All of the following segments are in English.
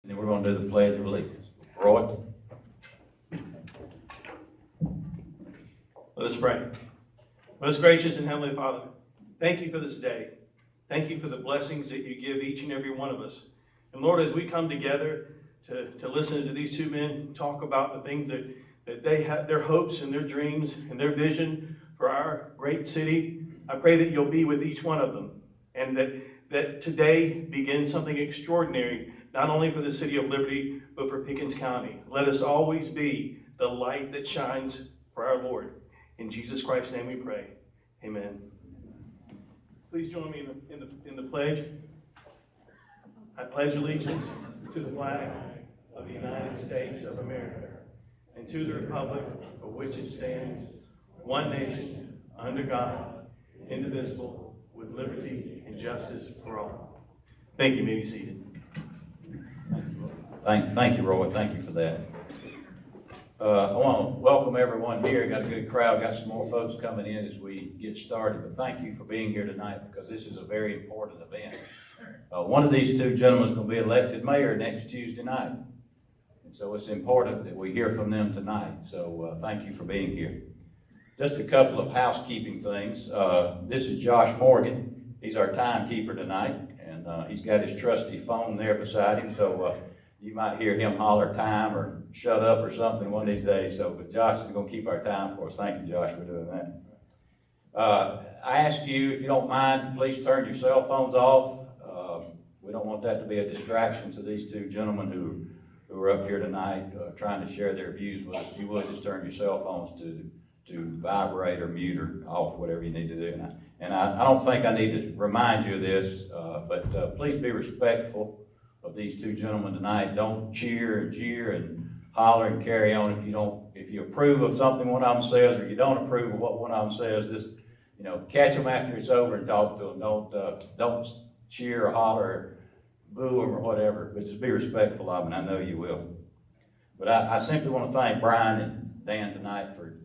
And then we're going to do the Pledge of Allegiance. Roy? Let us pray. Most gracious and Heavenly Father, thank you for this day. Thank you for the blessings that you give each and every one of us. And Lord, as we come together to listen to these two men talk about the things that they have, their hopes and their dreams and their vision for our great city, I pray that you'll be with each one of them, and that today begins something extraordinary, not only for the city of Liberty, but for Pickens County. Let us always be the light that shines for our Lord. In Jesus Christ's name we pray. Amen. Please join me in the pledge. I pledge allegiance to the flag of the United States of America and to the republic for which it stands, one nation, under God, indivisible, with liberty and justice for all. Thank you. You may be seated. Thank you, Roy. Thank you for that. I want to welcome everyone here. Got a good crowd. Got some more folks coming in as we get started. But thank you for being here tonight, because this is a very important event. One of these two gentlemen is going to be elected mayor next Tuesday night. And so it's important that we hear from them tonight. So thank you for being here. Just a couple of housekeeping things. This is Josh Morgan. He's our timekeeper tonight. And he's got his trusty phone there beside him. So you might hear him holler time or shut up or something one of these days. But Josh is going to keep our time for us. Thank you, Josh, for doing that. I ask you, if you don't mind, please turn your cell phones off. We don't want that to be a distraction to these two gentlemen who are up here tonight trying to share their views with us. If you would, just turn your cell phones to vibrate or mute or off, whatever you need to do. And I don't think I need to remind you of this, but please be respectful of these two gentlemen tonight. Don't cheer and jeer and holler and carry on if you approve of something one of them says, or you don't approve of what one of them says. Just catch them after it's over and talk to them. Don't cheer or holler or boo them or whatever, but just be respectful of them, and I know you will. But I simply want to thank Brian and Dan tonight for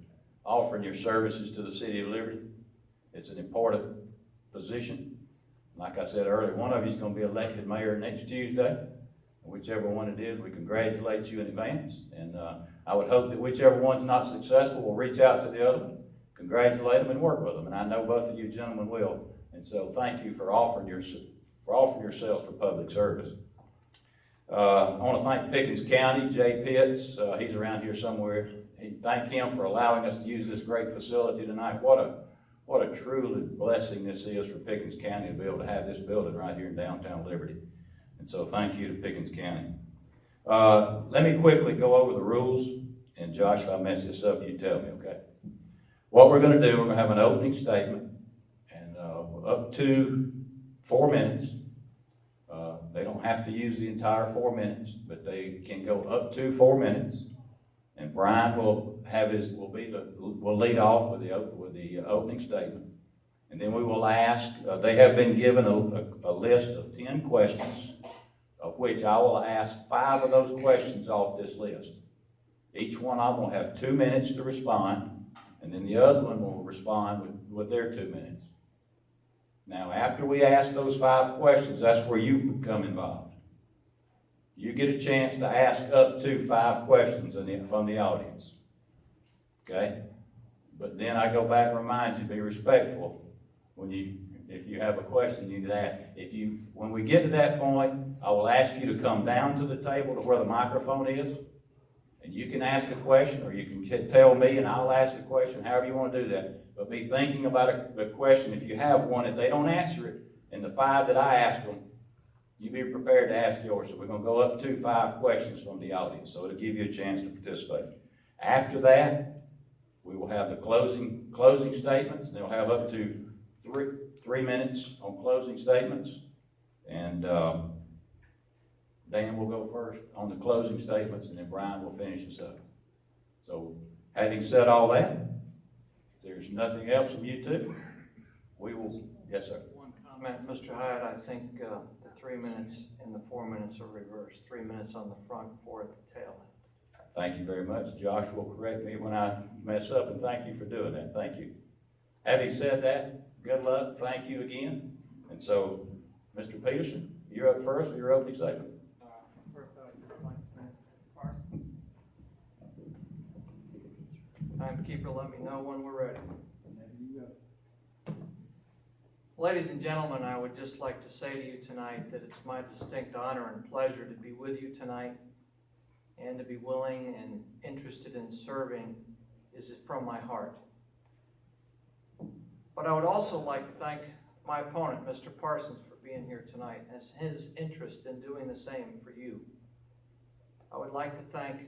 offering your services to the city of Liberty. It's an important position. Like I said earlier, one of you is going to be elected mayor next Tuesday. Whichever one it is, we congratulate you in advance. And I would hope that whichever one's not successful will reach out to the other one, congratulate them, and work with them. And I know both of you gentlemen will. And so thank you for offering yourselves for public service. I want to thank Pickens County, Jay Pitts. He's around here somewhere. Thank him for allowing us to use this great facility tonight. What a truly blessing this is for Pickens County to be able to have this building right here in downtown Liberty. And so thank you to Pickens County. Let me quickly go over the rules. And Josh, if I mess this up, you tell me, okay? What we're going to do, we're going to have an opening statement, and up to 4 minutes. They don't have to use the entire 4 minutes, but they can go up to 4 minutes. And Brian will lead off with the opening statement. And then we will ask, they have been given a list of 10 questions, of which I will ask 5 of those questions off this list. Each one of them will have 2 minutes to respond, and then the other one will respond with their 2 minutes. Now, after we ask those 5 questions, that's where you become involved. You get a chance to ask up to 5 questions from the audience. Okay? But then I go back and remind you, be respectful. If you have a question, you need to ask. When we get to that point, I will ask you to come down to the table to where the microphone is. And you can ask a question, or you can tell me and I'll ask a question, however you want to do that. But be thinking about the question if you have one. If they don't answer it, in the 5 that I ask them, you be prepared to ask yours. So we're going to go up to 5 questions from the audience. So it'll give you a chance to participate. After that, we will have the closing statements. They'll have up to 3 minutes on closing statements. And Dan will go first on the closing statements, and then Brian will finish us up. So having said all that, if there's nothing else from you two, we will, yes, sir. One comment, Mr. Hyatt, I think the 3 minutes and the 4 minutes are reversed. 3 minutes on the front, 4 at the tail end. Thank you very much. Josh will correct me when I mess up, and thank you for doing that. Thank you. Having said that, good luck. Thank you again. And so, Mr. Petersen, you're up first with your opening statement. First, I'd timekeeper let me know when we're ready. Ladies and gentlemen, I would just like to say to you tonight that it's my distinct honor and pleasure to be with you tonight, and to be willing and interested in serving is from my heart. But I would also like to thank my opponent, Mr. Parsons, for being here tonight, and his interest in doing the same for you. I would like to thank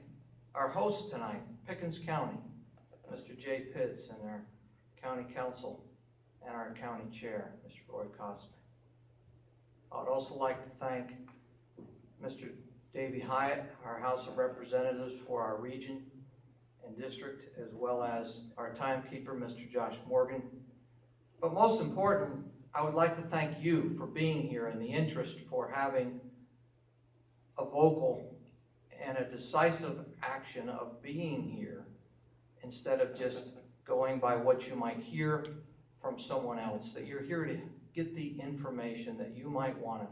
our host tonight, Pickens County, Mr. Jay Pitts, and our county council and our county chair, Mr. Roy Costner. I would also like to thank Mr. Davey Hyatt, our House of Representatives for our region and district, as well as our timekeeper, Mr. Josh Morgan. But most important, I would like to thank you for being here and the interest for having a vocal and a decisive action of being here instead of just going by what you might hear from someone else, that you're here to get the information that you might want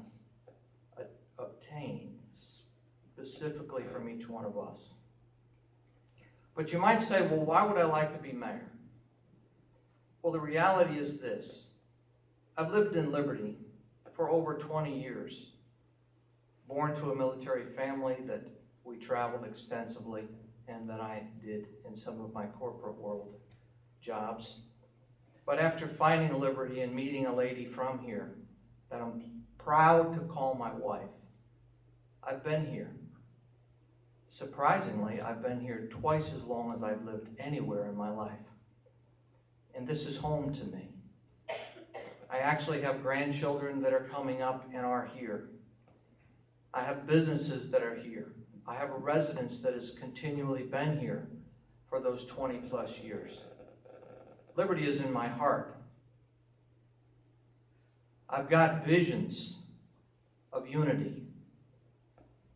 to obtain specifically from each one of us. But you might say, well, why would I like to be mayor? Well, the reality is this. I've lived in Liberty for over 20 years, born to a military family that we traveled extensively and that I did in some of my corporate world jobs. But after finding Liberty and meeting a lady from here that I'm proud to call my wife, I've been here. Surprisingly, I've been here twice as long as I've lived anywhere in my life. And this is home to me. I actually have grandchildren that are coming up and are here. I have businesses that are here. I have a residence that has continually been here for those 20 plus years. Liberty is in my heart. I've got visions of unity,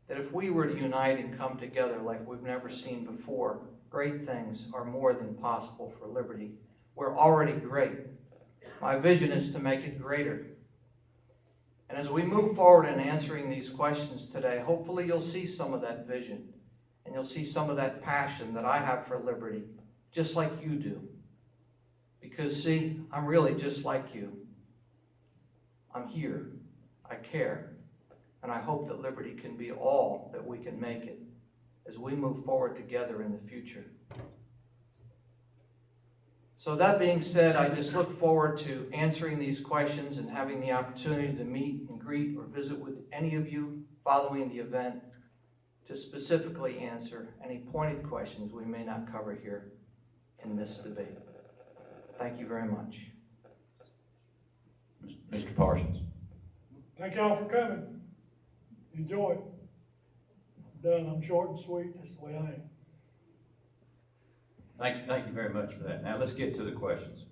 that if we were to unite and come together like we've never seen before, great things are more than possible for Liberty. We're already great. My vision is to make it greater. And as we move forward in answering these questions today, hopefully you'll see some of that vision, and you'll see some of that passion that I have for Liberty, just like you do. Because, see, I'm really just like you. I'm here. I care. And I hope that Liberty can be all that we can make it as we move forward together in the future. So that being said, I just look forward to answering these questions and having the opportunity to meet and greet or visit with any of you following the event to specifically answer any pointed questions we may not cover here in this debate. Thank you very much. Mr. Parsons. Thank y'all for coming. Enjoy it. Done. I'm short and sweet. That's the way I am. Thank you very much for that. Now let's get to the questions.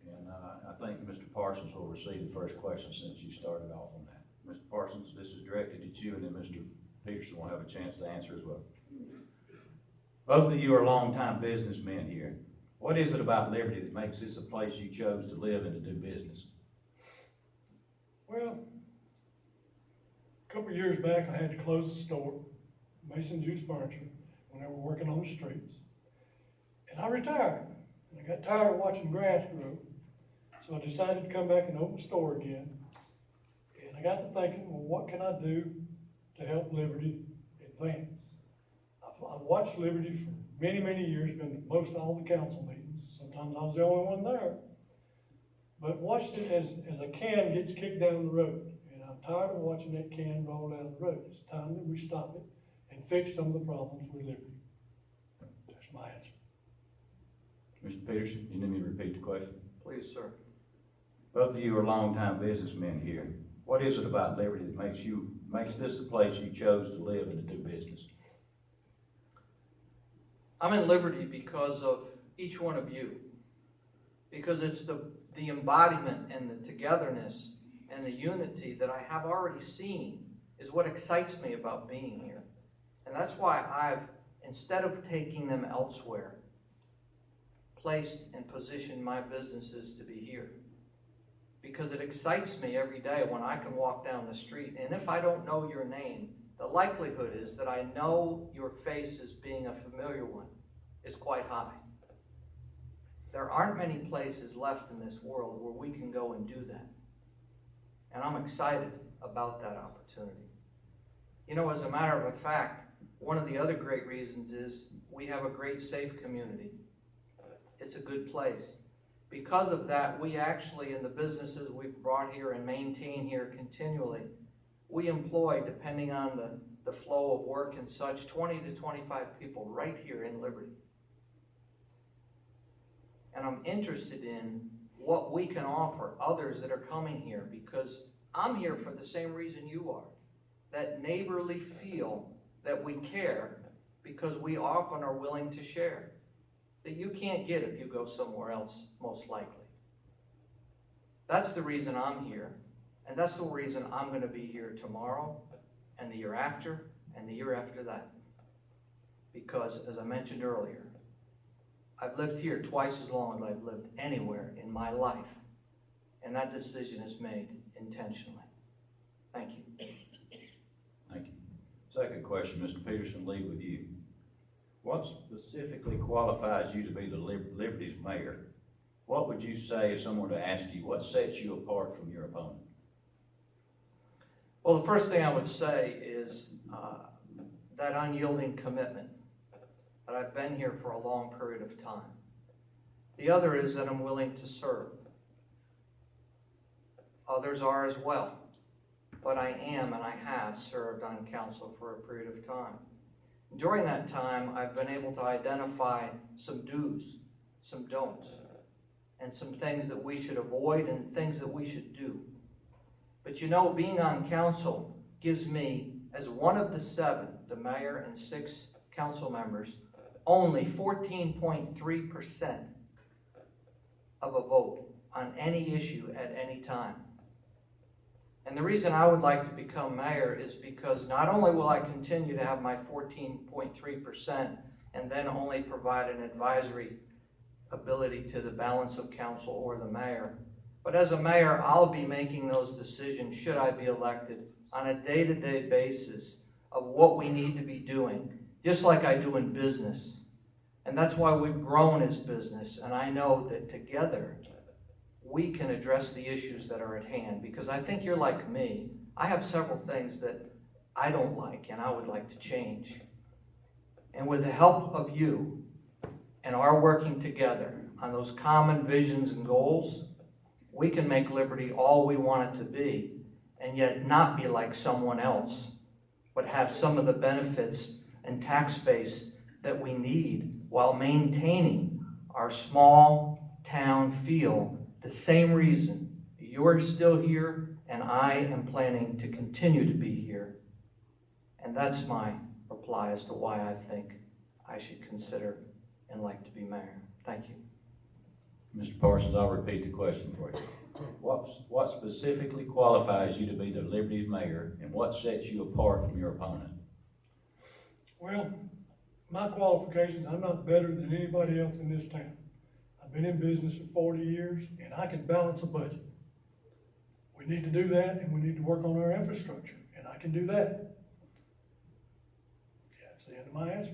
And I think Mr. Parsons will receive the first question since you started off on that. Mr. Parsons, this is directed at you, and then Mr. Petersen will have a chance to answer as well. Both of you are longtime businessmen here. What is it about Liberty that makes this a place you chose to live and to do business? Well, a couple of years back, I had to close the store, Mason Juice Furniture, when they were working on the streets. And I retired. And I got tired of watching grass grow. So I decided to come back and open the store again. And I got to thinking, well, what can I do to help Liberty advance? I've watched Liberty for many, many years, been to most all the council meetings. Sometimes I was the only one there. But watched it as a can gets kicked down the road. And I'm tired of watching that can roll down the road. It's time that we stop it and fix some of the problems with Liberty. That's my answer. Mr. Petersen, you need me to repeat the question? Please, sir. Both of you are longtime businessmen here. What is it about Liberty that makes this the place you chose to live and to do business? I'm in Liberty because of each one of you. Because it's the embodiment and the togetherness and the unity that I have already seen is what excites me about being here. And that's why I've, instead of taking them elsewhere, placed and positioned my businesses to be here. Because it excites me every day when I can walk down the street, and if I don't know your name, the likelihood is that I know your face as being a familiar one is quite high. There aren't many places left in this world where we can go and do that. And I'm excited about that opportunity. You know, as a matter of fact, one of the other great reasons is we have a great, safe community. It's a good place. Because of that, we actually, in the businesses we've brought here and maintain here continually, we employ, depending on the flow of work and such, 20 to 25 people right here in Liberty. And I'm interested in what we can offer others that are coming here, because I'm here for the same reason you are. That neighborly feel that we care, because we often are willing to share, that you can't get if you go somewhere else, most likely. That's the reason I'm here, and that's the reason I'm going to be here tomorrow, and the year after, and the year after that. Because, as I mentioned earlier, I've lived here twice as long as I've lived anywhere in my life, and that decision is made intentionally. Thank you. Thank you. Second question, Mr. Petersen, lead with you. What specifically qualifies you to be the Liberty's mayor? What would you say if someone were to ask you, what sets you apart from your opponent? Well, the first thing I would say is that unyielding commitment, that I've been here for a long period of time. The other is that I'm willing to serve. Others are as well. But I am and I have served on council for a period of time. During that time, I've been able to identify some do's, some don'ts, and some things that we should avoid and things that we should do. But you know, being on council gives me, as one of the 7, the mayor and 6 council members, only 14.3% of a vote on any issue at any time. And the reason I would like to become mayor is because not only will I continue to have my 14.3% and then only provide an advisory ability to the balance of council or the mayor, but as a mayor, I'll be making those decisions, should I be elected, on a day-to-day basis of what we need to be doing, just like I do in business. And that's why we've grown as business, and I know that together we can address the issues that are at hand, because I think you're like me. I have several things that I don't like and I would like to change. And with the help of you and our working together on those common visions and goals, we can make Liberty all we want it to be, and yet not be like someone else, but have some of the benefits and tax base that we need while maintaining our small town feel. The same reason you're still here and I am planning to continue to be here. And that's my reply as to why I think I should consider and like to be mayor. Thank you. Mr. Parsons, I'll repeat the question for you. What specifically qualifies you to be the Liberty's mayor, and what sets you apart from your opponent? Well, my qualifications, I'm not better than anybody else in this town. I've been in business for 40 years, and I can balance a budget. We need to do that, and we need to work on our infrastructure, and I can do that. Yeah, that's the end of my answer.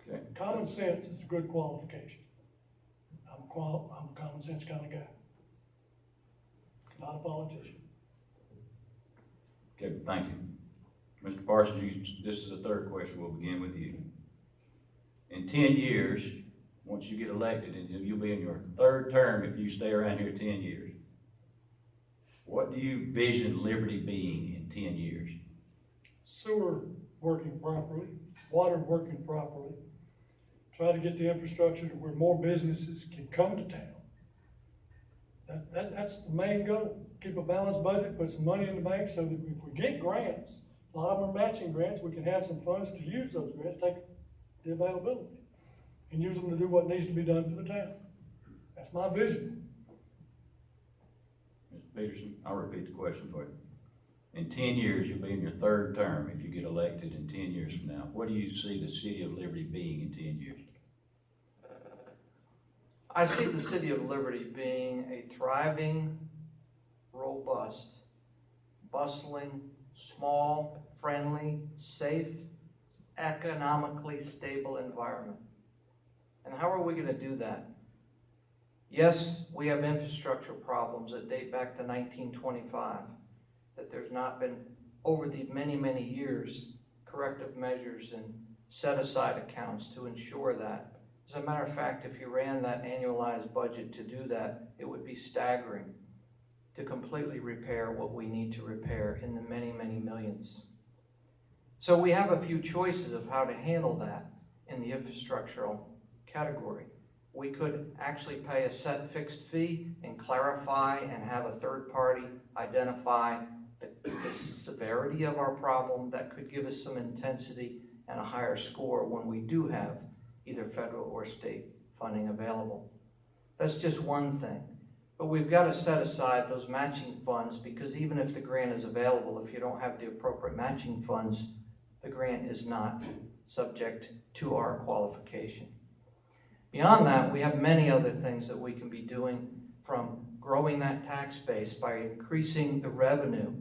Okay. Common sense is a good qualification. I'm a common sense kind of guy. Not a politician. Okay, thank you. Mr. Parsons, this is the third question. We'll begin with you. In 10 years, once you get elected, and you'll be in your 3rd term if you stay around here 10 years, what do you vision Liberty being in 10 years? Sewer working properly, water working properly, try to get the infrastructure to where more businesses can come to town. That's the main goal. Keep a balanced budget, put some money in the bank so that if we get grants, a lot of them are matching grants, we can have some funds to use those grants, take the availability, and use them to do what needs to be done for the town. That's my vision. Mr. Petersen, I'll repeat the question for you. In 10 years, you'll be in your 3rd term if you get elected in 10 years from now. What do you see the city of Liberty being in 10 years? I see the city of Liberty being a thriving, robust, bustling, small, friendly, safe, economically stable environment. And how are we going to do that? Yes, we have infrastructure problems that date back to 1925, that there's not been, over the many, many years, corrective measures and set-aside accounts to ensure that. As a matter of fact, if you ran that annualized budget to do that, it would be staggering to completely repair what we need to repair in the many, many millions. So we have a few choices of how to handle that in the infrastructural category. We could actually pay a set fixed fee and clarify and have a third party identify the severity of our problem that could give us some intensity and a higher score when we do have either federal or state funding available. That's just one thing. But we've got to set aside those matching funds, because even if the grant is available, if you don't have the appropriate matching funds, the grant is not subject to our qualification. Beyond that, we have many other things that we can be doing, from growing that tax base by increasing the revenue,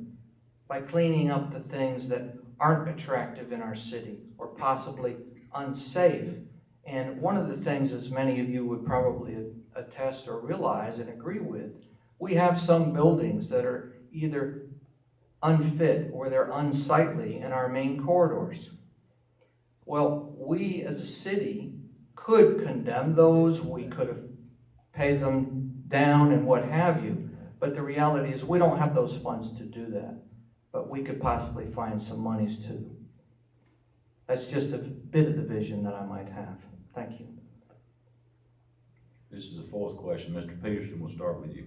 by cleaning up the things that aren't attractive in our city or possibly unsafe. And one of the things, as many of you would probably attest or realize and agree with, we have some buildings that are either unfit or they're unsightly in our main corridors. Well, we as a city could condemn those, we could have paid them down and what have you, but the reality is we don't have those funds to do that. But we could possibly find some monies too. That's just a bit of the vision that I might have. Thank you. This is the fourth question. Mr. Petersen, we'll start with you.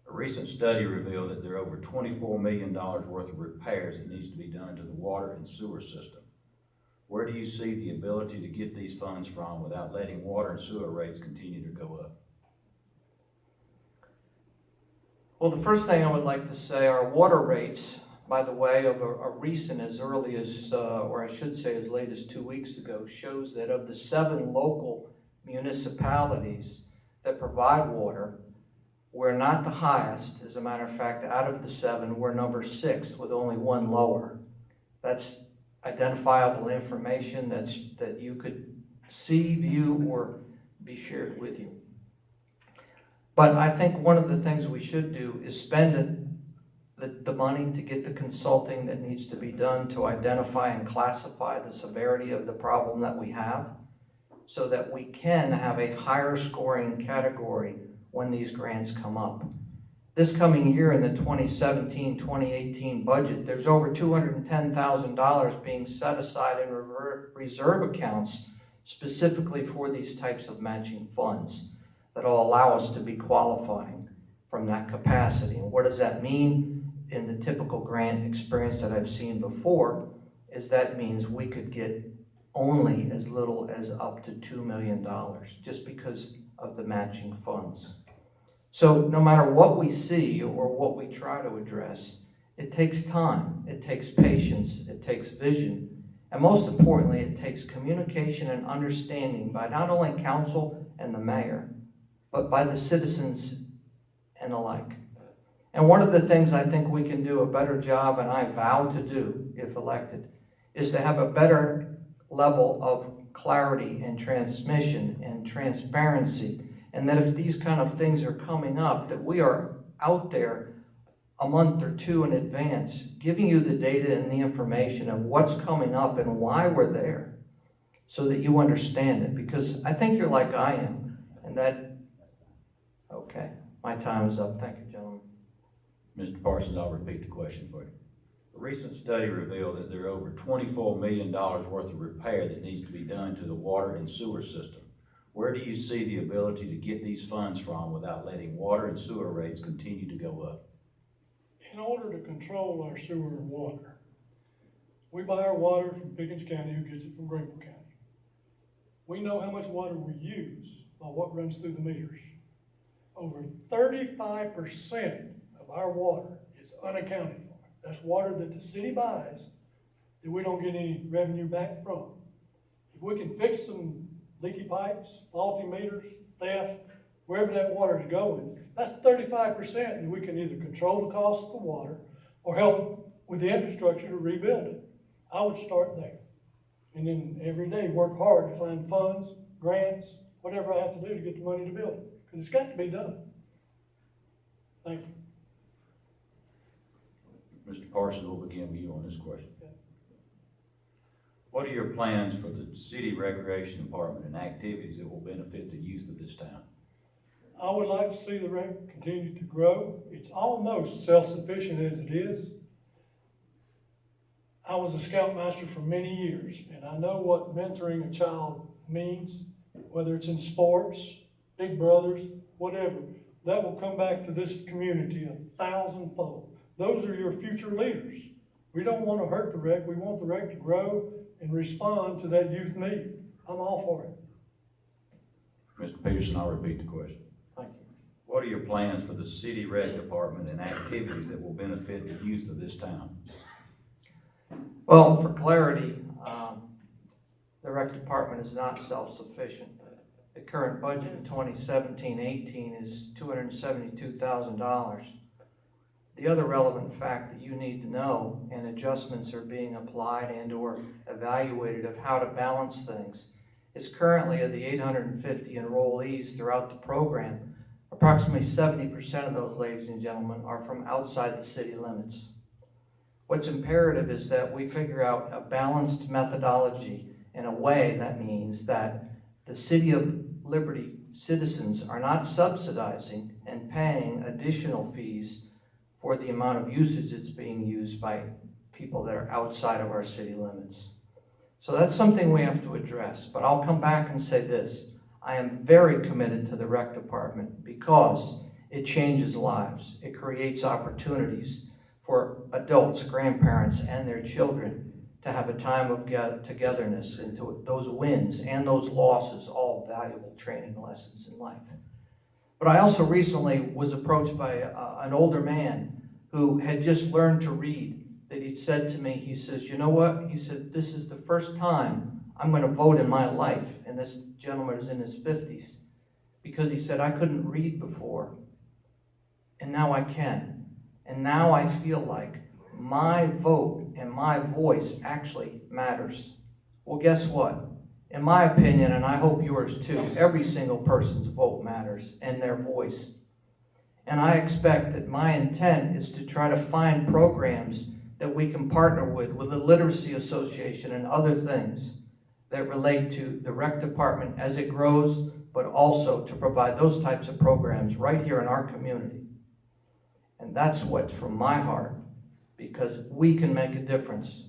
A recent study revealed that there are over $24 million worth of repairs that needs to be done to the water and sewer system. Where do you see the ability to get these funds from without letting water and sewer rates continue to go up? Well, the first thing I would like to say, our water rates, by the way, of a recent, as early as, or I should say as late as 2 weeks ago, shows that of the 7 local municipalities that provide water, we're not the highest. As a matter of fact, out of the 7, we're number 6 with only 1 lower. That's identifiable information that you could see, view, or be shared with you. But I think one of the things we should do is spend the money to get the consulting that needs to be done to identify and classify the severity of the problem that we have, so that we can have a higher scoring category when these grants come up. This coming year in the 2017-2018 budget, there's over $210,000 being set aside in reserve accounts specifically for these types of matching funds that will allow us to be qualifying from that capacity. And what does that mean? In the typical grant experience that I've seen before, is that means we could get only as little as up to $2 million just because of the matching funds. So no matter what we see or what we try to address, it takes time, it takes patience, it takes vision, and most importantly, it takes communication and understanding by not only council and the mayor, but by the citizens and the like. And one of the things I think we can do a better job, and I vow to do if elected, is to have a better level of clarity and transmission and transparency. And that if these kind of things are coming up, that we are out there a month or 2 in advance, giving you the data and the information of what's coming up and why we're there, so that you understand it. Because I think you're like I am, and that, okay, my time is up. Thank you, gentlemen. Mr. Parsons, I'll repeat the question for you. A recent study revealed that there are over $24 million worth of repair that needs to be done to the water and sewer system. Where do you see the ability to get these funds from without letting water and sewer rates continue to go up? In order to control our sewer and water, we buy our water from Pickens County, who gets it from Greenville County. We know how much water we use by what runs through the meters. Over 35% of our water is unaccounted for. That's water that the city buys that we don't get any revenue back from. If we can fix some leaky pipes, faulty meters, theft, wherever that water is going, that's 35%, and we can either control the cost of the water or help with the infrastructure to rebuild it. I would start there. And then every day work hard to find funds, grants, whatever I have to do to get the money to build it, because it's got to be done. Thank you. Mr. Parsons, we'll begin with you on this question. What are your plans for the city recreation department and activities that will benefit the youth of this town? I would like to see the rec continue to grow. It's almost self-sufficient as it is. I was a scoutmaster for many years, and I know what mentoring a child means, whether it's in sports, big brothers, whatever. That will come back to this community 1,000-fold. Those are your future leaders. We don't want to hurt the rec. We want the rec to grow and respond to that youth need. I'm all for it. Mr. Petersen, I'll repeat the question. Thank you. What are your plans for the city rec department and activities that will benefit the youth of this town? Well, for clarity, the rec department is not self-sufficient. The current budget in 2017-18 is $272,000. The other relevant fact that you need to know, and adjustments are being applied and or evaluated of how to balance things, is currently of the 850 enrollees throughout the program, approximately 70% of those, ladies and gentlemen, are from outside the city limits. What's imperative is that we figure out a balanced methodology in a way that means that the City of Liberty citizens are not subsidizing and paying additional fees for the amount of usage that's being used by people that are outside of our city limits. So that's something we have to address. But I'll come back and say this. I am very committed to the rec department because it changes lives. It creates opportunities for adults, grandparents, and their children to have a time of togetherness, and to those wins and those losses, all valuable training lessons in life. But I also recently was approached by an older man who had just learned to read, that he said to me, he says, you know what? He said, this is the first time I'm going to vote in my life. And this gentleman is in his 50s. Because he said, I couldn't read before, and now I can. And now I feel like my vote and my voice actually matters. Well, guess what? In my opinion, and I hope yours too, every single person's vote matters and their voice. And I expect that my intent is to try to find programs that we can partner with the Literacy Association and other things that relate to the rec department as it grows, but also to provide those types of programs right here in our community. And that's what's from my heart, because we can make a difference.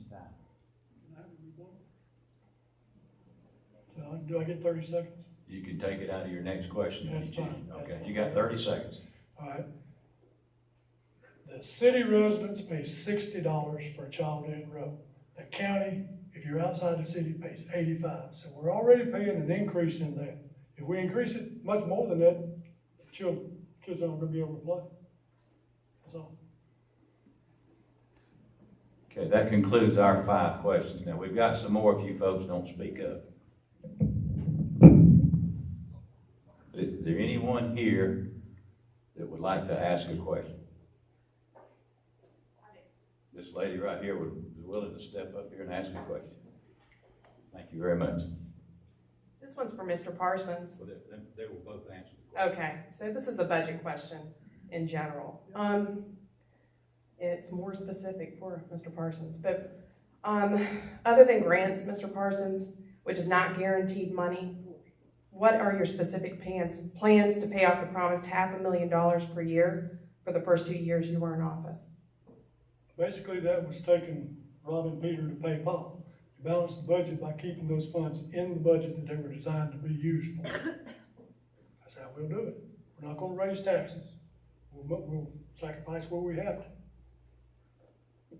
Do I get 30 seconds? You can take it out of your next question if That's you choose. fine. Okay, That's you got 30 seconds. All right. The city residents pay $60 for a child to enroll. The county, if you're outside the city, pays $85. So we're already paying an increase in that. If we increase it much more than that, kids aren't going to be able to play. That's all. Okay, that concludes our 5 questions. Now, we've got some more if you folks don't speak up. Is there anyone here that would like to ask a question? This lady right here would be willing to step up here and ask a question. Thank you very much. This one's for Mr. Parsons. Well, they will both answer the question. Okay, so this is a budget question in general. It's more specific for Mr. Parsons, but other than grants, Mr. Parsons, which is not guaranteed money, what are your specific plans to pay off the promised $500,000 per year for the first 2 years you were in office? Basically, that was taking Rob and Peter to pay Paul. To balance the budget by keeping those funds in the budget that they were designed to be used for. That's how we'll do it. We're not going to raise taxes. We'll sacrifice where we have to.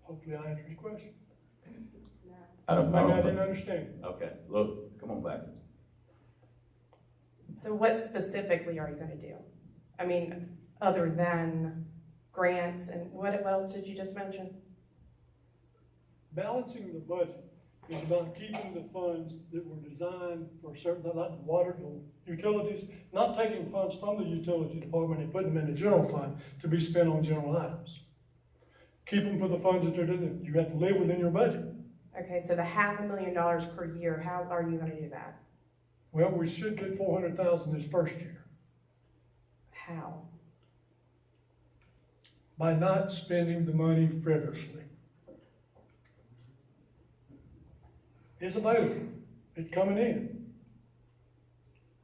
Hopefully I answered your question. I don't know. Maybe I didn't understand. Okay, look, come on back. So what specifically are you going to do? I mean, other than grants, and what else did you just mention? Balancing the budget is about keeping the funds that were designed for certain, like the water, the utilities, not taking funds from the utility department and putting them in the general fund to be spent on general items. Keep them for the funds that they're doing. You have to live within your budget. Okay, so the $500,000 per year, how are you gonna do that? Well, we should get 400,000 this first year How? by not spending the money frivolously. It's available, it's coming in.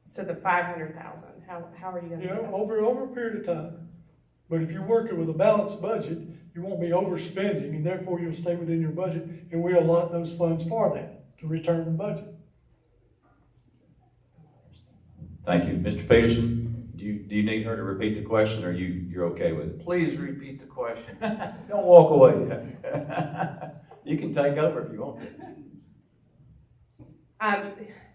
So the 500,000, how are you gonna do You know, that? over a period of time. But if you're working with a balanced budget, you won't be overspending, and therefore you'll stay within your budget, and we allot those funds for that, to return the budget. Thank you. Mr. Peterson, do you need her to repeat the question, or you're okay with it? Please repeat the question. Don't walk away. You can take over if you want to.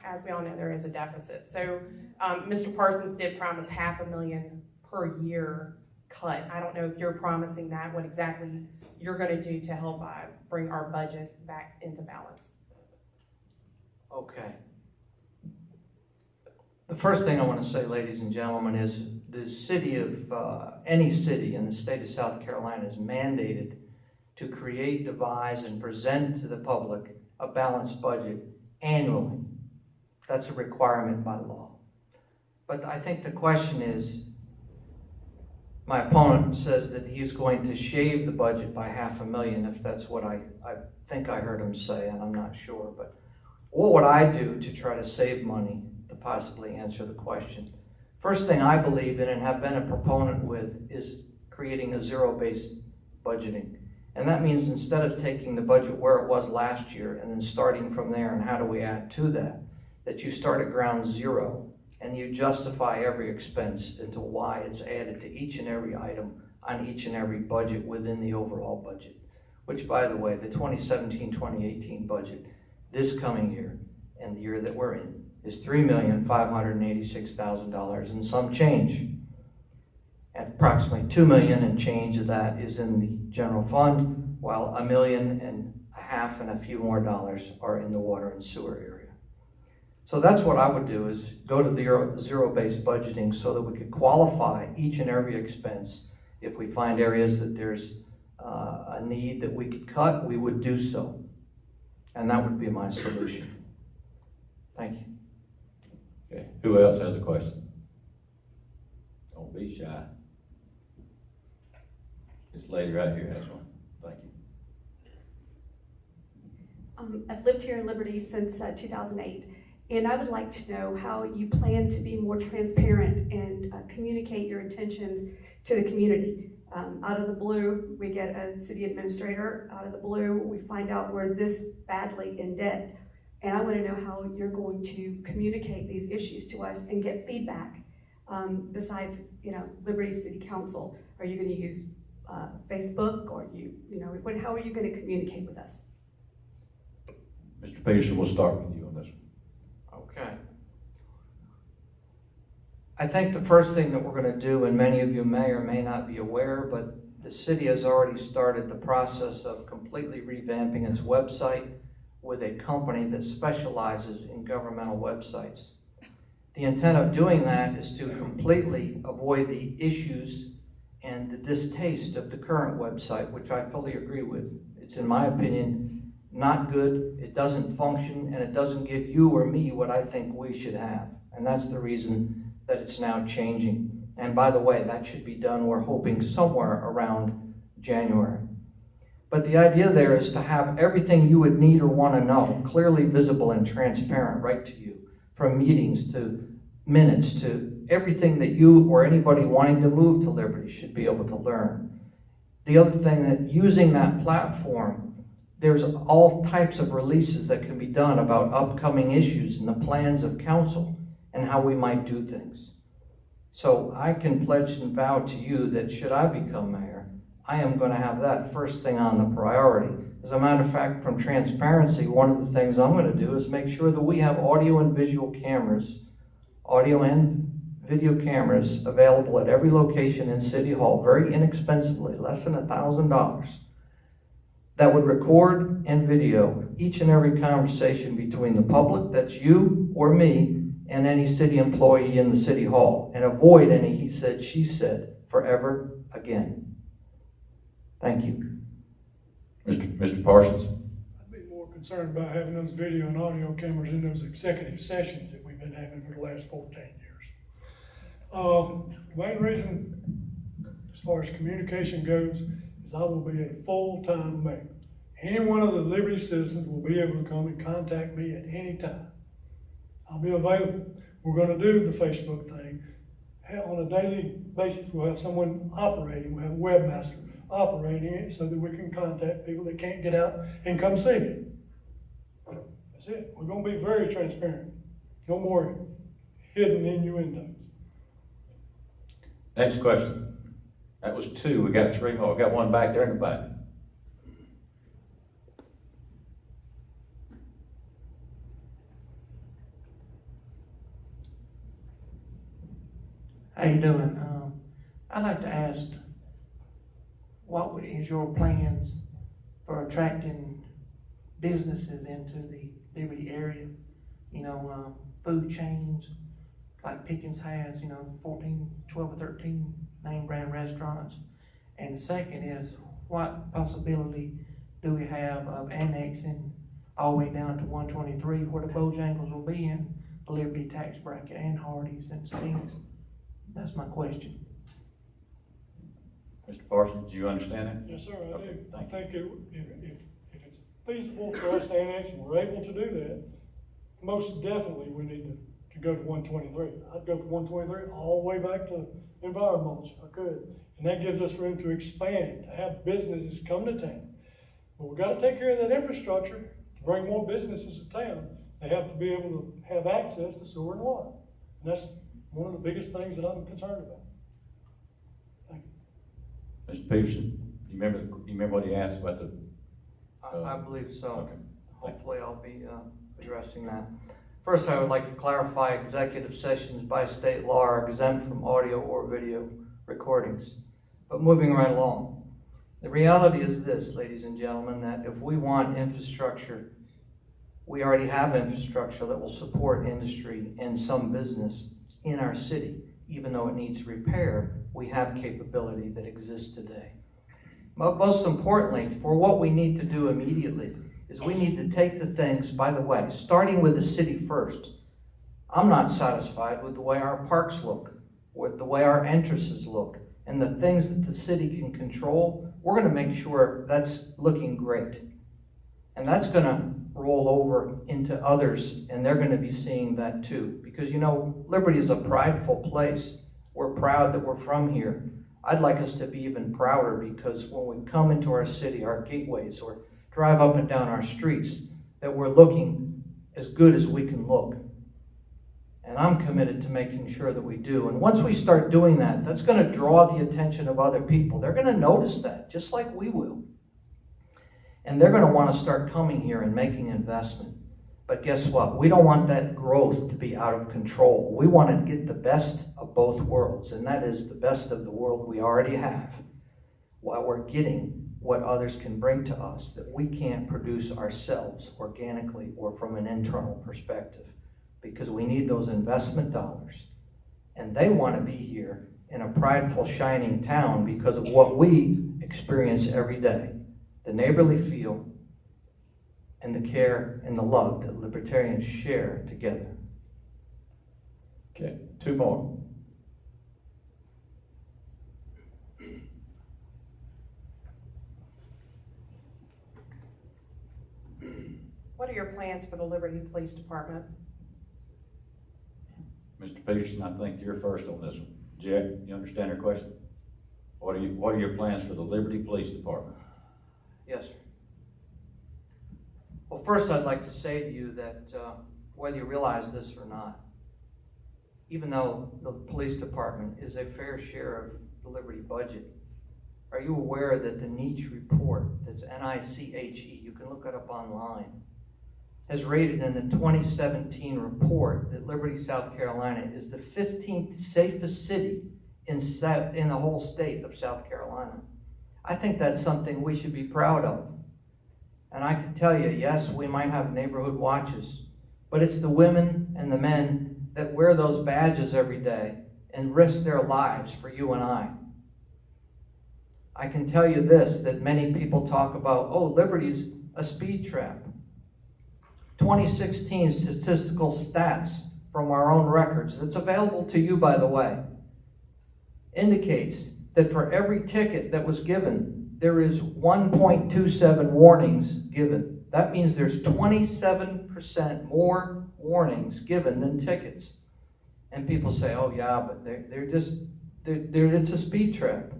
As we all know, there is a deficit. So, Mr. Parsons did promise $500,000 per year cut. I don't know if you're promising that, what exactly you're gonna do to help bring our budget back into balance. Okay. The first thing I want to say, ladies and gentlemen, is the city of, any city in the state of South Carolina is mandated to create, devise, and present to the public a balanced budget annually. That's a requirement by law. But I think the question is, my opponent says that he's going to shave the budget by $500,000, if that's what I think I heard him say, and I'm not sure. But what would I do to try to save money to possibly answer the question? First thing I believe in and have been a proponent with is creating a zero-based budgeting. And that means instead of taking the budget where it was last year and then starting from there and how do we add to that, that you start at ground zero and you justify every expense into why it's added to each and every item on each and every budget within the overall budget. Which, by the way, the 2017-2018 budget this coming year and the year that we're in is $3,586,000 and some change. And approximately $2 million and change of that is in the general fund, while $1.5 million and a few more dollars are in the water and sewer area. So that's what I would do, is go to the zero-based budgeting so that we could qualify each and every expense. If we find areas that there's a need that we could cut, we would do so. And that would be my solution. Thank you. Okay. Who else has a question? Don't be shy. This lady right here has one. Thank you. I've lived here in Liberty since 2008, and I would like to know how you plan to be more transparent and communicate your intentions to the community. Out of the blue, we get a city administrator. Out of the blue, we find out we're this badly in debt. And I want to know how you're going to communicate these issues to us and get feedback. Besides, Liberty City Council, are you going to use Facebook, or how are you going to communicate with us? Mr. Peterson, we'll start with you on this one. Okay. I think the first thing that we're going to do, and many of you may or may not be aware, but the city has already started the process of completely revamping its website with a company that specializes in governmental websites. The intent of doing that is to completely avoid the issues and the distaste of the current website, which I fully agree with. It's, in my opinion, not good, it doesn't function, and it doesn't give you or me what I think we should have. And that's the reason that it's now changing. And by the way, that should be done, we're hoping, somewhere around January. But the idea there is to have everything you would need or want to know clearly visible and transparent right to you, from meetings to minutes to everything that you or anybody wanting to move to Liberty should be able to learn. The other thing, that using that platform, there's all types of releases that can be done about upcoming issues and the plans of council and how we might do things. So I can pledge and vow to you that should I become mayor, I am going to have that first thing on the priority. As a matter of fact, from transparency, one of the things I'm going to do is make sure that we have audio and visual cameras, audio and video cameras available at every location in City Hall, very inexpensively, less than $1,000, that would record and video each and every conversation between the public, that's you or me, and any city employee in the City Hall, and avoid any he said, she said forever again. Thank you. Mr. Parsons. I'd be more concerned about having those video and audio cameras in those executive sessions that we've been having for the last 14 years. The main reason, as far as communication goes, is I will be a full-time mayor. Any one of the Liberty citizens will be able to come and contact me at any time. I'll be available. We're going to do the Facebook thing. On a daily basis, we'll have someone operating, we'll have a webmaster operating it so that we can contact people that can't get out and come see me. That's it. We're going to be very transparent. No more hidden innuendos. Next question. That was 2. We got 3 more. We got one back there in the back. How you doing? I'd like to ask, what is your plans for attracting businesses into the Liberty area? You know, food chains like Pickens has, 14, 12 or 13 name brand restaurants. And the second is, what possibility do we have of annexing all the way down to 123 where the Bojangles will be in the Liberty tax bracket, and Hardee's and Spinks? That's my question. Mr. Parsons, do you understand that? Yes, sir, I Okay, do. I thank think if it's feasible for us to annex and we're able to do that, most definitely we need to go to 123. I'd go from 123 all the way back to environmental if I could. And that gives us room to expand, to have businesses come to town. But we've got to take care of that infrastructure to bring more businesses to town. They have to be able to have access to sewer and water. And that's one of the biggest things that I'm concerned about. Thank you. Mr. Peterson, you remember what he asked about the? I believe so. Okay. Hopefully I'll be addressing that. First, I would like to clarify executive sessions by state law are exempt from audio or video recordings. But moving right along, the reality is this, ladies and gentlemen, that if we want infrastructure, we already have infrastructure that will support industry and some business in our city. Even though it needs repair, we have capability that exists today. But most importantly, for what we need to do immediately, is we need to take the things, by the way, starting with the city first. I'm not satisfied with the way our parks look, with the way our entrances look, and the things that the city can control. We're going to make sure that's looking great. And that's going to roll over into others, and they're going to be seeing that too. Because, Liberty is a prideful place. We're proud that we're from here. I'd like us to be even prouder, because when we come into our city, our gateways, or drive up and down our streets, that we're looking as good as we can look. And I'm committed to making sure that we do. And once we start doing that, that's going to draw the attention of other people. They're going to notice that, just like we will. And they're going to want to start coming here and making investment. But guess what? We don't want that growth to be out of control. We want to get the best of both worlds, and that is the best of the world we already have, while we're getting what others can bring to us that we can't produce ourselves organically or from an internal perspective, because we need those investment dollars. And they want to be here in a prideful, shining town because of what we experience every day. The neighborly feel and the care and the love that libertarians share together. Okay, 2 more. What are your plans for the Liberty Police Department? Mr. Peterson, I think you're first on this one. Jack, you understand her question? What are your plans for the Liberty Police Department? Yes, sir. Well, first I'd like to say to you that whether you realize this or not, even though the police department is a fair share of the Liberty budget, are you aware that the Niche report, that's N-I-C-H-E, you can look it up online, has rated in the 2017 report that Liberty, South Carolina is the 15th safest city in the whole state of South Carolina. I think that's something we should be proud of. And I can tell you, yes, we might have neighborhood watches, but it's the women and the men that wear those badges every day and risk their lives for you and I. I can tell you this, that many people talk about, oh, Liberty's a speed trap. 2016 statistical stats from our own records, that's available to you, by the way, indicates that for every ticket that was given, there is 1.27 warnings given. That means there's 27% more warnings given than tickets. And people say, oh yeah, but it's a speed trap.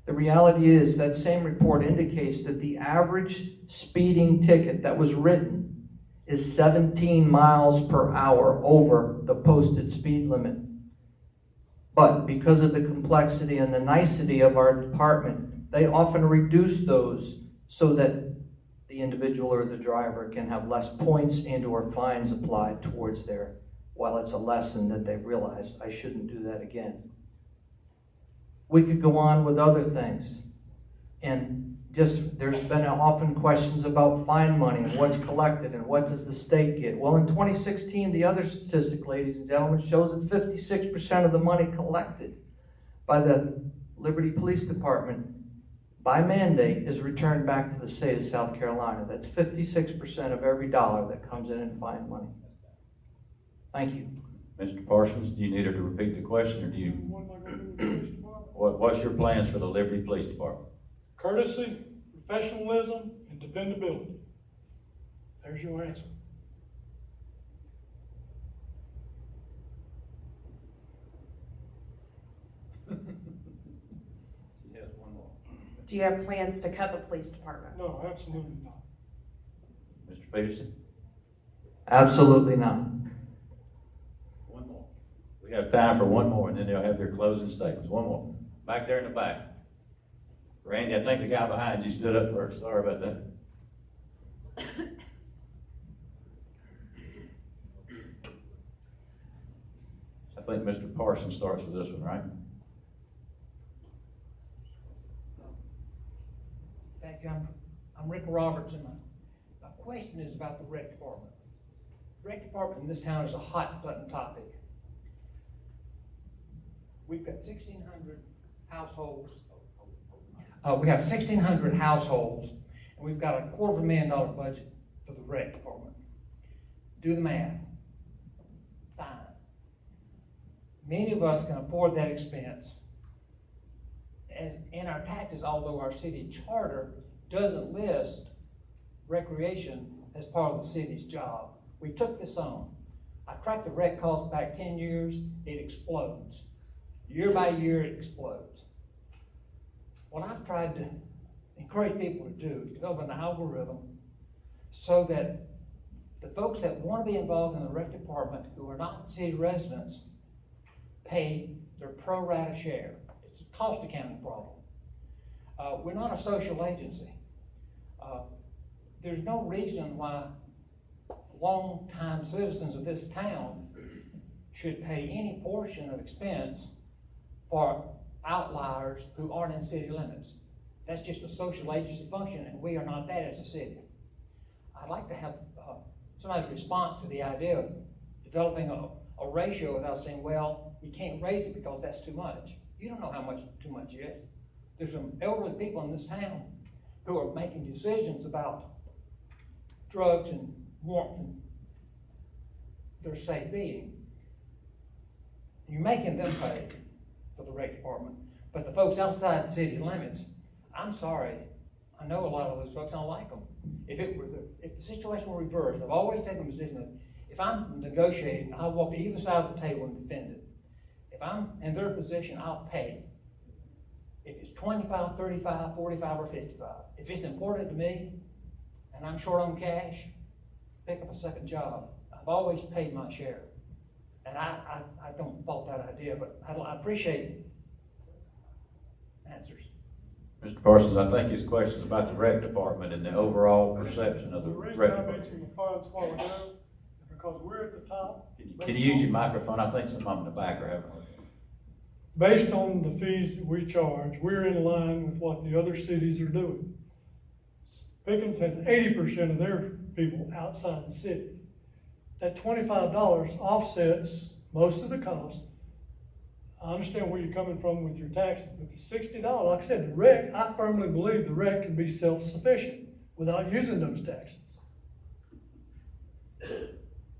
The reality is that same report indicates that the average speeding ticket that was written is 17 miles per hour over the posted speed limit. But because of the complexity and the nicety of our department, they often reduce those so that the individual or the driver can have less points and or fines applied towards their, while it's a lesson that they've realized, I shouldn't do that again. We could go on with other things. And just, there's been often questions about fine money and what's collected and what does the state get. Well, in 2016, the other statistic, ladies and gentlemen, shows that 56% of the money collected by the Liberty Police Department by mandate is returned back to the state of South Carolina. That's 56% of every dollar that comes in fine money. Thank you. Mr. Parsons, do you need her to repeat the question, or do you? What am I going to do with the police department? What's your plans for the Liberty Police Department? Courtesy, professionalism, and dependability. There's your answer. Do you have plans to cut the police department? No, absolutely not. Mr. Petersen? Absolutely not. One more. We have time for one more, and then they'll have their closing statements. One more. Back there in the back. Randy, I think the guy behind you stood up first. Sorry about that. I think Mr. Parsons starts with this one, right? Thank you. I'm Rick Robertson. My question is about the rec department. The rec department in this town is a hot button topic. We've got 1,600 households. We have 1,600 households, and we've got a $250,000 budget for the rec department. Do the math. Fine. Many of us can afford that expense. As in our taxes, although our city charter doesn't list recreation as part of the city's job. We took this on. I tracked the rec costs back 10 years, it explodes. Year by year, it explodes. What I've tried to encourage people to do is develop an algorithm so that the folks that want to be involved in the rec department who are not city residents pay their pro rata share. It's a cost accounting problem. We're not a social agency. There's no reason why long-time citizens of this town should pay any portion of expense for outliers who aren't in city limits. That's just a social agency function, and we are not that as a city. I'd like to have somebody's response to the idea of developing a ratio without saying, well, you can't raise it because that's too much. You don't know how much too much is. There's some elderly people in this town who are making decisions about drugs and warmth and their safe being. You're making them pay for the rec department, but the folks outside the city limits, I'm sorry, I know a lot of those folks, I don't like them. If the situation were reversed, I've always taken the position that if I'm negotiating, I'll walk to either side of the table and defend it. If I'm in their position, I'll pay. If it's 25, 35, 45, or 55. If it's important to me, and I'm short on cash, pick up a second job. I've always paid my share. And I don't fault that idea, but I appreciate answers. Mr. Parsons, I think his question is about the rec department and the overall perception of the The reason rec I department. mentioned the funds while ago is because we're at the top. Can you use your microphone? I think some of them in the back are having a Based on the fees that we charge, we're in line with what the other cities are doing. Pickens has 80% of their people outside the city. That $25 offsets most of the cost. I understand where you're coming from with your taxes, but the $60, like I said, the rec, I firmly believe the rec can be self-sufficient without using those taxes.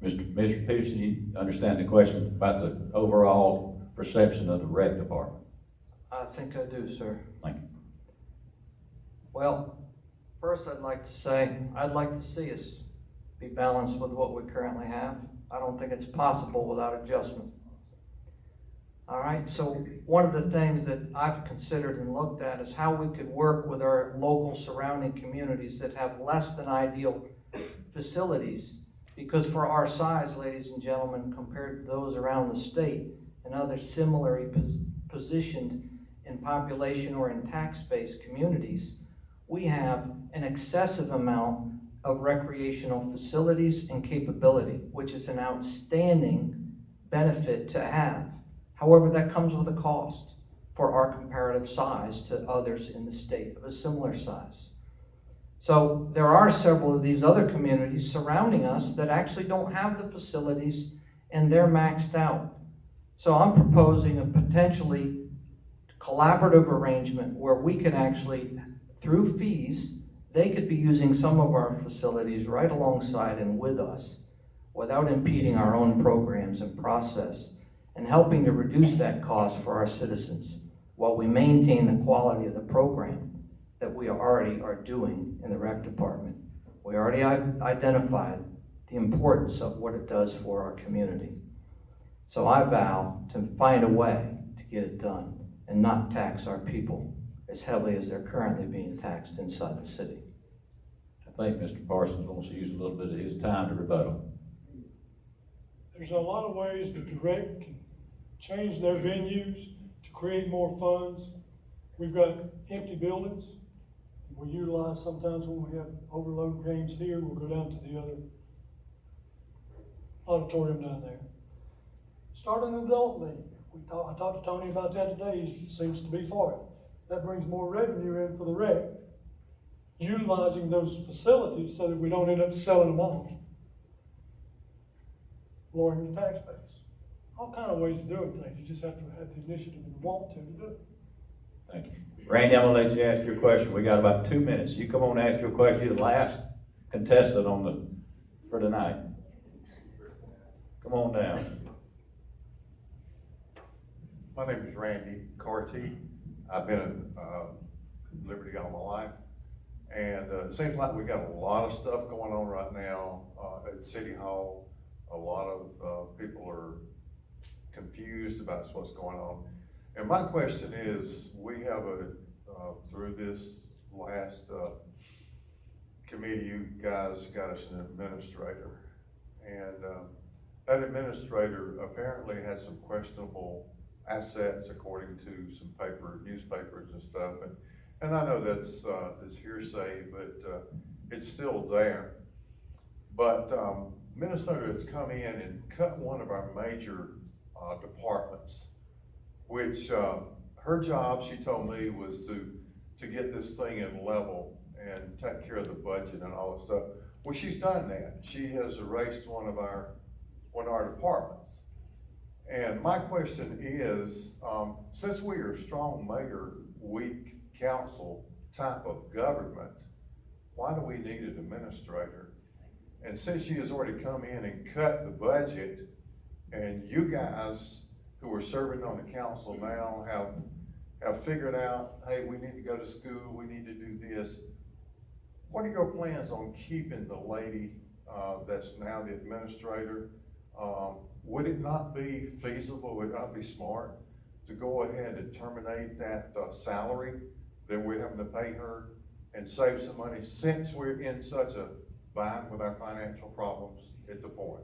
Mr. Peterson, you understand the question about the overall perception of the rec department? I think I do, sir. Thank you. Well, first I'd like to say, I'd like to see us be balanced with what we currently have. I don't think it's possible without adjustment. All right, so one of the things that I've considered and looked at is how we could work with our local surrounding communities that have less than ideal facilities. Because for our size, ladies and gentlemen, compared to those around the state and others similarly positioned in population or in tax-based communities, we have an excessive amount of recreational facilities and capability, which is an outstanding benefit to have. However, that comes with a cost for our comparative size to others in the state of a similar size. So there are several of these other communities surrounding us that actually don't have the facilities and they're maxed out. So I'm proposing a potentially collaborative arrangement where we can actually, through fees, they could be using some of our facilities right alongside and with us without impeding our own programs and process and helping to reduce that cost for our citizens while we maintain the quality of the program that we already are doing in the rec department. We already identified the importance of what it does for our community. So I vow to find a way to get it done and not tax our people as heavily as they're currently being taxed inside the city. I think Mr. Parsons wants to use a little bit of his time to rebuttal. There's a lot of ways that the rec can change their venues to create more funds. We've got empty buildings. We utilize sometimes when we have overload games here, we'll go down to the other auditorium down there. Start an adult league. I talked to Tony about that today. He seems to be for it. That brings more revenue in for the rec, utilizing those facilities so that we don't end up selling them off, lowering the tax base. All kind of ways of doing things. You just have to have the initiative and want to do it. Thank you. Randy, I'm gonna let you ask your question. We got about 2 minutes. You come on and ask your question. You're the last contestant for tonight. Come on down. My name is Randy Carty. I've been at Liberty all my life. And it seems like we got a lot of stuff going on right now at City Hall. A lot of people are confused about what's going on. And my question is, we have through this last committee, you guys got us an administrator. And that administrator apparently had some questionable assets according to some newspapers and stuff. And I know that's hearsay, but it's still there. But Minnesota has come in and cut one of our major departments, which her job, she told me, was to get this thing in level and take care of the budget and all that stuff. Well, she's done that. She has erased one of our departments. And my question is, since we are strong mayor, weak council type of government, why do we need an administrator? And since she has already come in and cut the budget, and you guys who are serving on the council now have figured out, hey, we need to go to school, we need to do this. What are your plans on keeping the lady that's now the administrator? Would it not be feasible, would it not be smart to go ahead and terminate that salary that we're having to pay her and save some money since we're in such a bind with our financial problems at the point?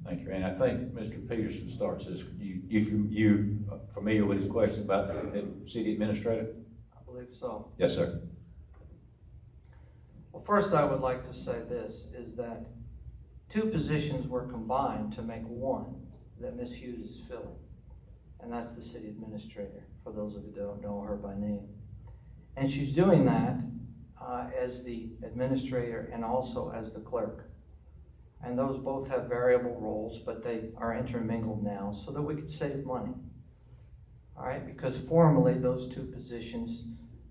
Thank you, Randy. I think Mr. Petersen starts this. You familiar with his question about the city administrator? I believe so. Yes, sir. Well, first I would like to say this, is that 2 positions were combined to make one that Ms. Hughes is filling. And that's the city administrator, for those of you who don't know her by name. And she's doing that as the administrator and also as the clerk. And those both have variable roles, but they are intermingled now so that we could save money. All right, because formerly those 2 positions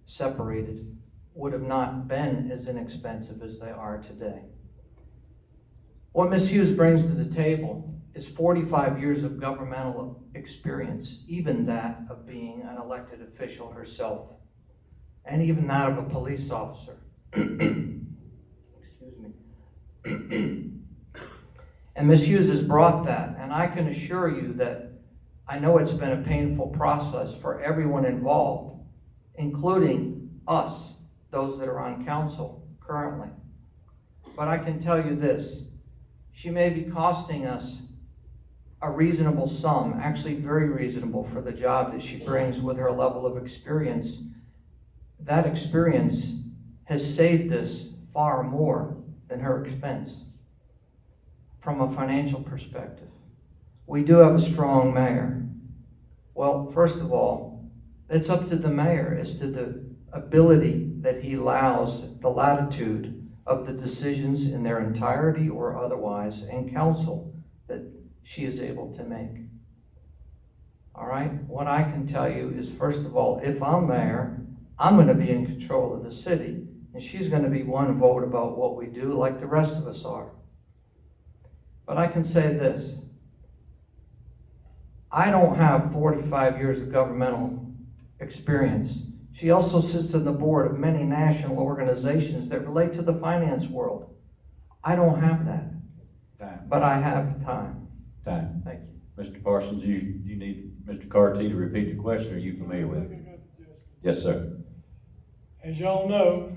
separated would have not been as inexpensive as they are today. What Ms. Hughes brings to the table is 45 years of governmental experience, even that of being an elected official herself, and even that of a police officer. Excuse me. And Ms. Hughes has brought that, and I can assure you that I know it's been a painful process for everyone involved, including us, those that are on council currently. But I can tell you this, she may be costing us a reasonable sum, actually very reasonable for the job that she brings with her level of experience. That experience has saved us far more than her expense from a financial perspective. We do have a strong mayor. Well, first of all, it's up to the mayor as to the ability that he allows, the latitude of the decisions in their entirety or otherwise, and council that she is able to make. All right? What I can tell you is, first of all, if I'm mayor, I'm going to be in control of the city, and she's going to be one vote about what we do like the rest of us are. But I can say this. I don't have 45 years of governmental experience. She also sits on the board of many national organizations that relate to the finance world. I don't have that. Time. But I have time. Time. Thank you. Mr. Parsons, you need Mr. Carty to repeat the question. Are you familiar with it? Yes, sir. As y'all know,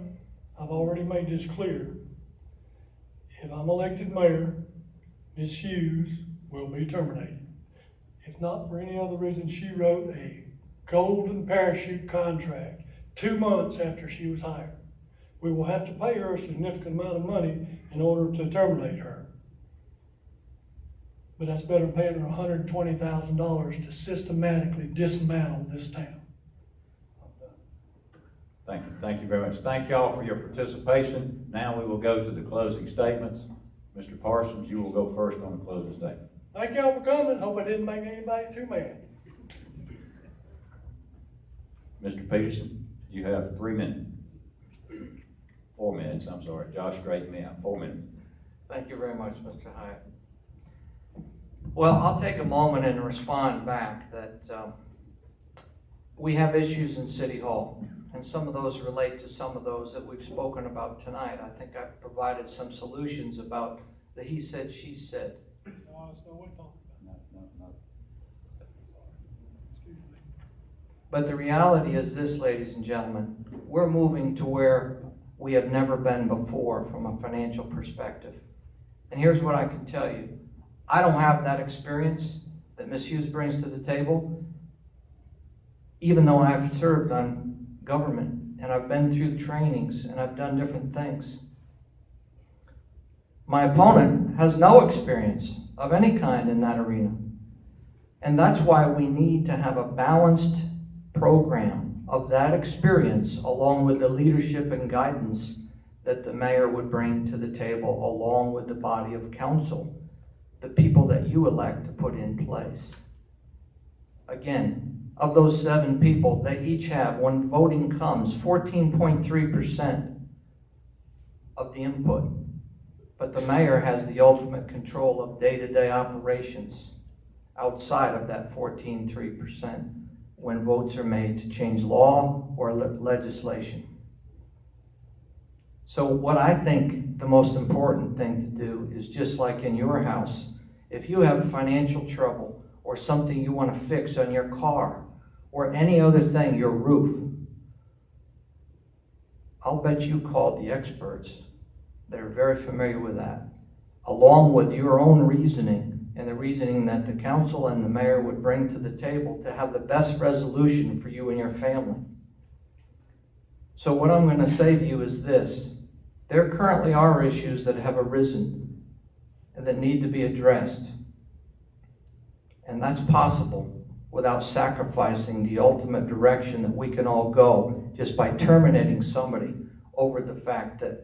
I've already made this clear. If I'm elected mayor, Ms. Hughes will be terminated. If not for any other reason, she wrote a golden parachute contract 2 months after she was hired. We will have to pay her a significant amount of money in order to terminate her. But that's better than paying her $120,000 to systematically dismantle this town. Thank you. Thank you very much. Thank y'all for your participation. Now we will go to the closing statements. Mr. Parsons, you will go first on the closing statement. Thank y'all for coming. Hope I didn't make anybody too mad. Mr. Petersen, you have 3 minutes. 4 minutes, I'm sorry. Josh straightened me out. 4 minutes. Thank you very much, Mr. Hyatt. Well, I'll take a moment and respond back that we have issues in City Hall, and some of those relate to some of those that we've spoken about tonight. I think I've provided some solutions about the he said, she said. No, that's not what we're talking about. No. Excuse me. But the reality is this, ladies and gentlemen, we're moving to where we have never been before from a financial perspective. And here's what I can tell you. I don't have that experience that Ms. Hughes brings to the table, even though I've served on government and I've been through the trainings and I've done different things. My opponent has no experience of any kind in that arena. And that's why we need to have a balanced program of that experience along with the leadership and guidance that the mayor would bring to the table along with the body of council, the people that you elect to put in place. Again, of those 7 people, they each have, when voting comes, 14.3% of the input. But the mayor has the ultimate control of day-to-day operations outside of that 14.3% when votes are made to change law or legislation. So what I think the most important thing to do is, just like in your house, if you have financial trouble or something you want to fix on your car or any other thing, your roof, I'll bet you called the experts that are very familiar with that, along with your own reasoning and the reasoning that the council and the mayor would bring to the table to have the best resolution for you and your family. So what I'm going to say to you is this. There currently are issues that have arisen and that need to be addressed. And that's possible without sacrificing the ultimate direction that we can all go just by terminating somebody over the fact that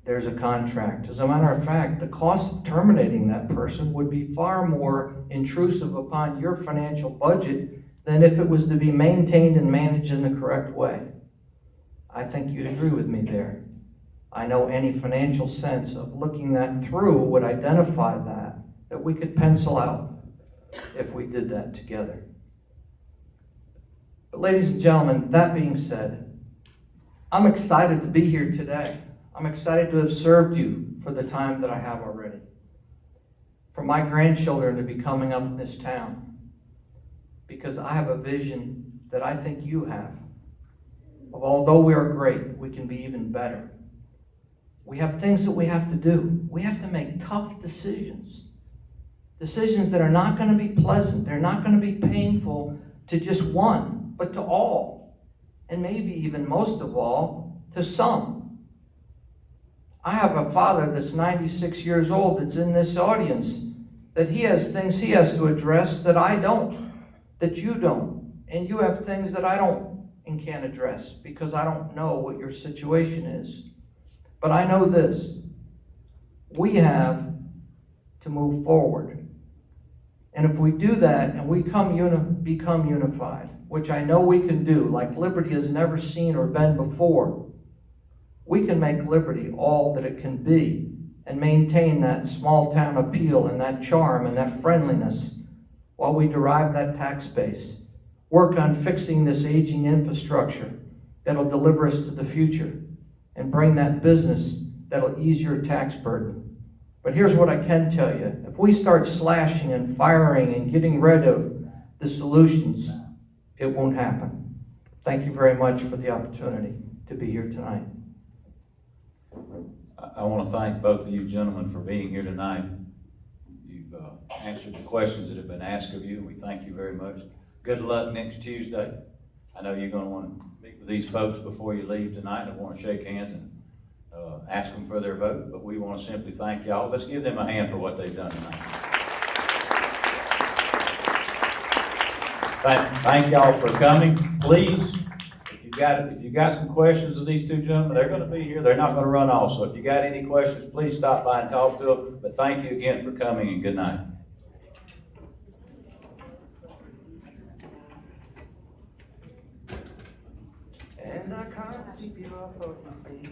there's a contract. As a matter of fact, the cost of terminating that person would be far more intrusive upon your financial budget than if it was to be maintained and managed in the correct way. I think you'd agree with me there. I know any financial sense of looking that through would identify that we could pencil out if we did that together. But ladies and gentlemen, that being said, I'm excited to be here today. I'm excited to have served you for the time that I have already. For my grandchildren to be coming up in this town, because I have a vision that I think you have. Of although we are great, we can be even better. We have things that we have to do. We have to make tough decisions. Decisions that are not going to be pleasant. They're not going to be painful to just one, but to all. And maybe even most of all, to some. I have a father that's 96 years old that's in this audience, that he has things he has to address that I don't, that you don't. And you have things that I don't and can't address because I don't know what your situation is. But I know this. We have to move forward. And if we do that and we become unified, which I know we can do, like Liberty has never seen or been before, we can make Liberty all that it can be and maintain that small town appeal and that charm and that friendliness while we derive that tax base. Work on fixing this aging infrastructure that'll deliver us to the future and bring that business that'll ease your tax burden. But here's what I can tell you. If we start slashing and firing and getting rid of the solutions, it won't happen. Thank you very much for the opportunity to be here tonight. I want to thank both of you gentlemen for being here tonight. You've answered the questions that have been asked of you, and we thank you very much. Good luck next Tuesday. I know you're going to want to meet with these folks before you leave tonight. I want to shake hands and ask them for their vote, but we want to simply thank y'all. Let's give them a hand for what they've done tonight. Thank y'all for coming. Please, if you got some questions of these two gentlemen, they're going to be here. They're not going to run off. So if you got any questions, please stop by and talk to them. But thank you again for coming, and good night. And I can't sweep you off of my feet.